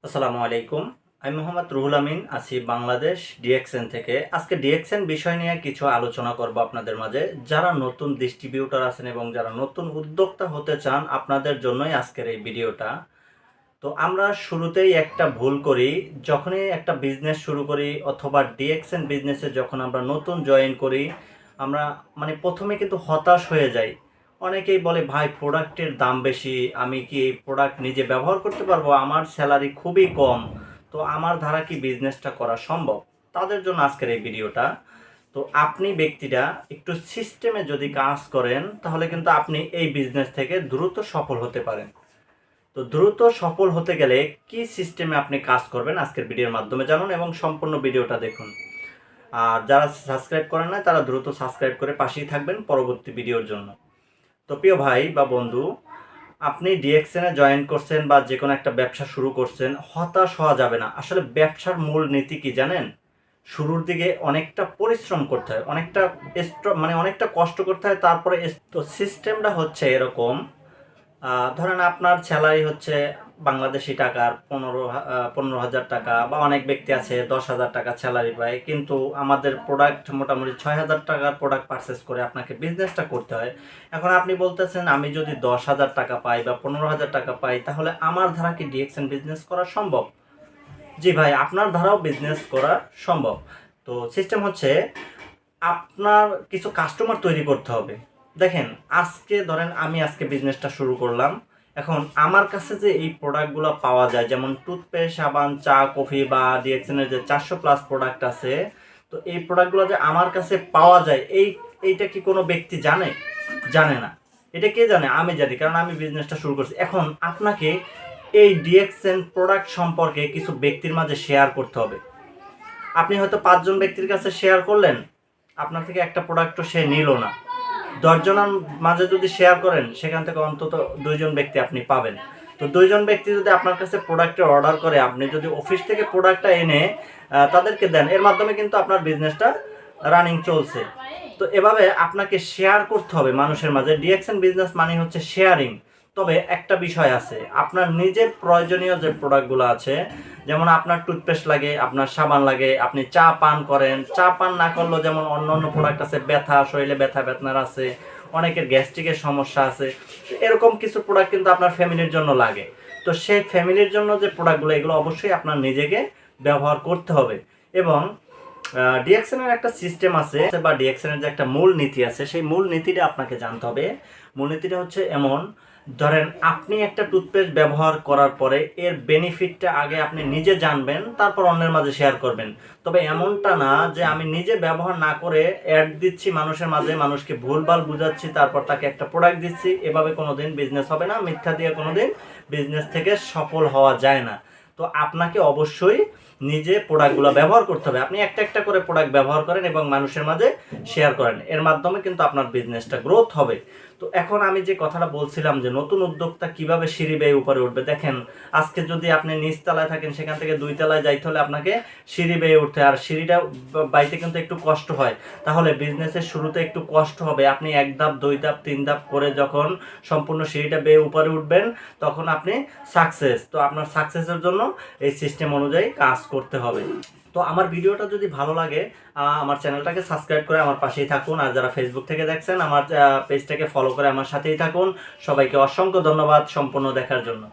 আসসালামু আলাইকুম। আমি মোহাম্মদ রুহুল আমিন আছি বাংলাদেশ ডিএক্সএন থেকে। আজকে ডিএক্সএন বিষয় নিয়ে কিছু আলোচনা করব আপনাদের মাঝে। যারা নতুন ডিস্ট্রিবিউটর আছেন এবং যারা নতুন উদ্যোক্তা হতে চান আপনাদের জন্যই আজকের এই ভিডিওটা। তো আমরা শুরুতেই একটা ভুল করি, যখনই একটা বিজনেস শুরু করি অথবা ডিএক্সএন বিজনেসে যখন আমরা নতুন জয়েন করি, আমরা প্রথমে কিন্তু হতাশ হয়ে যাই। অনেকেই বলে ভাই প্রোডাক্টের দাম বেশি, আমি কি এই প্রোডাক্ট নিজে ব্যবহার করতে পারবো, আমার স্যালারি খুবই কম, তো আমার দ্বারা কি বিজনেসটা করা সম্ভব? তাদের জন্য আজকের এই ভিডিওটা। তো আপনি ব্যক্তিরা একটু সিস্টেমে যদি কাজ করেন তাহলে কিন্তু আপনি এই বিজনেস থেকে দ্রুত সফল হতে পারেন। তো দ্রুত সফল হতে গেলে কি সিস্টেমে আপনি কাজ করবেন আজকের ভিডিওর মাধ্যমে জানুন এবং সম্পূর্ণ ভিডিওটা দেখুন। আর যারা সাবস্ক্রাইব করেন না তারা দ্রুত সাবস্ক্রাইব করে পাশেই থাকবেন পরবর্তী ভিডিওর জন্য। তো প্রিয় ভাই বা বন্ধু, আপনি ডিএক্সএনে জয়েন করছেন বা যে কোনো একটা ব্যবসা শুরু করছেন, হতাশ হওয়া যাবে না। আসলে ব্যবসার মূল নীতি কি জানেন? শুরুর দিকে অনেকটা পরিশ্রম করতে হয়, অনেকটা অনেকটা কষ্ট করতে হয়, তারপরে তো সিস্টেমটা হচ্ছে এরকম। ধরেন আপনার স্যালারি হচ্ছে বাংলাদেশি টাকার 15,000 টাকা, বা অনেক ব্যক্তি আছে 10,000 টাকা স্যালারি পায়, কিন্তু আমাদের প্রোডাক্ট মোটামুটি 6,000 টাকার প্রোডাক্ট পারচেস করে আপনাকে বিজনেসটা করতে হয়। এখন আপনি বলতেছেন আমি যদি 10,000 টাকা পাই বা 15,000 টাকা পাই তাহলে আমার দ্বারা কি ডিএক্সএন বিজনেস করা সম্ভব? জি ভাই, আপনার দ্বারাও বিজনেস করা সম্ভব। তো সিস্টেম হচ্ছে আপনার কিছু কাস্টমার তৈরি করতে হবে। দেখেন, ধরেন আমি আজকে বিজনেসটা শুরু করলাম। এখন আমার কাছে যে এই প্রোডাক্টগুলো পাওয়া যায়, যেমন টুথপেস্ট, সাবান, চা, কফি বা ডিএক্সএনের যে 400+ প্রোডাক্ট আছে, তো এই প্রোডাক্টগুলো যে আমার কাছে পাওয়া যায়, এইটা কি কোনো ব্যক্তি জানে? জানে না। এটা কে জানে? আমি জানি, কারণ আমি বিজনেসটা শুরু করছি। এখন আপনাকে এই ডিএক্সএন প্রোডাক্ট সম্পর্কে কিছু ব্যক্তির মাঝে শেয়ার করতে হবে। আপনি হয়তো 5 জন ব্যক্তির কাছে শেয়ার করলেন, আপনার থেকে একটা প্রোডাক্টও সে নিল না। 10 জনের মাঝে যদি শেয়ার করেন, সেখান থেকে অন্তত 2 জন ব্যক্তি আপনি পাবেন। তো 2 জন ব্যক্তি যদি আপনার কাছে প্রোডাক্টের অর্ডার করে, আপনি যদি অফিস থেকে প্রোডাক্টটা এনে তাদেরকে দেন, এর মাধ্যমে কিন্তু আপনার বিজনেসটা রানিং চলছে। তো এভাবে আপনাকে শেয়ার করতে হবে মানুষের মাঝে। ডিএক্সএন বিজনেস মানে হচ্ছে শেয়ারিং। তবে একটা বিষয় আছে, আপনার নিজের প্রয়োজনীয় যে প্রোডাক্টগুলো আছে, যেমন আপনার টুথপেস্ট লাগে, আপনার সাবান লাগে, আপনি চা পান করেন, চা পান না করলেও যেমন অন্য অন্য প্রোডাক্ট আছে, ব্যথা, শরীরে ব্যথা বেদনার আছে, অনেকের গ্যাস্ট্রিকের সমস্যা আছে, এরকম কিছু প্রোডাক্ট কিন্তু আপনার ফ্যামিলির জন্য লাগে। তো সেই ফ্যামিলির জন্য যে প্রোডাক্টগুলো, এগুলো অবশ্যই আপনার নিজেকে ব্যবহার করতে হবে। এবং ডিএক্সএনের একটা সিস্টেম আছে, বা ডিএক্সএনের যে একটা মূল নীতি আছে, সেই মূল নীতিটা আপনাকে জানতে হবে। মূল নীতিটা হচ্ছে এমন: ধরেন আপনি একটা টুথপেস্ট ব্যবহার করার পরে এর বেনিফিটটা আগে আপনি নিজে জানবেন, তারপর অন্যের মাঝে শেয়ার করবেন। তবে এমনটা না যে আমি নিজে ব্যবহার না করে অ্যাড দিচ্ছি মানুষের মাঝে, মানুষকে ভুলভাল বুঝাচ্ছি, তারপর তাকে একটা প্রোডাক্ট দিচ্ছি। এভাবে কোনোদিন বিজনেস হবে না। মিথ্যা দিয়ে কোনোদিন বিজনেস থেকে সফল হওয়া যায় না। তো আপনাকে অবশ্যই নিজে প্রোডাক্টগুলো ব্যবহার করতে হবে। আপনি একটা একটা করে প্রোডাক্ট ব্যবহার করেন এবং মানুষের মাঝে শেয়ার করেন, এর মাধ্যমে কিন্তু আপনার বিজনেসটা গ্রোথ হবে। তো এখন আমি যে কথাটা বলছিলাম যে নতুন উদ্যোক্তা কিভাবে সিঁড়ি বেয়ে উপরে উঠবে, দেখেন, আজকে যদি আপনি নিচ তলায় থাকেন, সেখান থেকে 2 তলায় যাইতে হলে আপনাকে সিঁড়ি বেয়ে উঠতে, আর সিঁড়িটা বাইতে কিন্তু একটু কষ্ট হয়। তাহলে বিজনেসের শুরুতে একটু কষ্ট হবে। আপনি 1 ধাপ 2 ধাপ 3 ধাপ করে যখন সম্পূর্ণ সিঁড়িটা বেয়ে উপরে উঠবেন, তখন আপনি সাকসেস। তো আপনার সাকসেসের জন্য এই সিস্টেম অনুযায়ী কাজ করতে হবে। তো আমার ভিডিওটা যদি ভালো লাগে, আমার চ্যানেলটাকে সাবস্ক্রাইব করে আমার পাশেই থাকুন। আর যারা ফেসবুক থেকে দেখছেন, আমার পেজটাকে ফলো করে আমার সাথেই থাকুন। সবাইকে অসংখ্য ধন্যবাদ সম্পূর্ণ দেখার জন্য।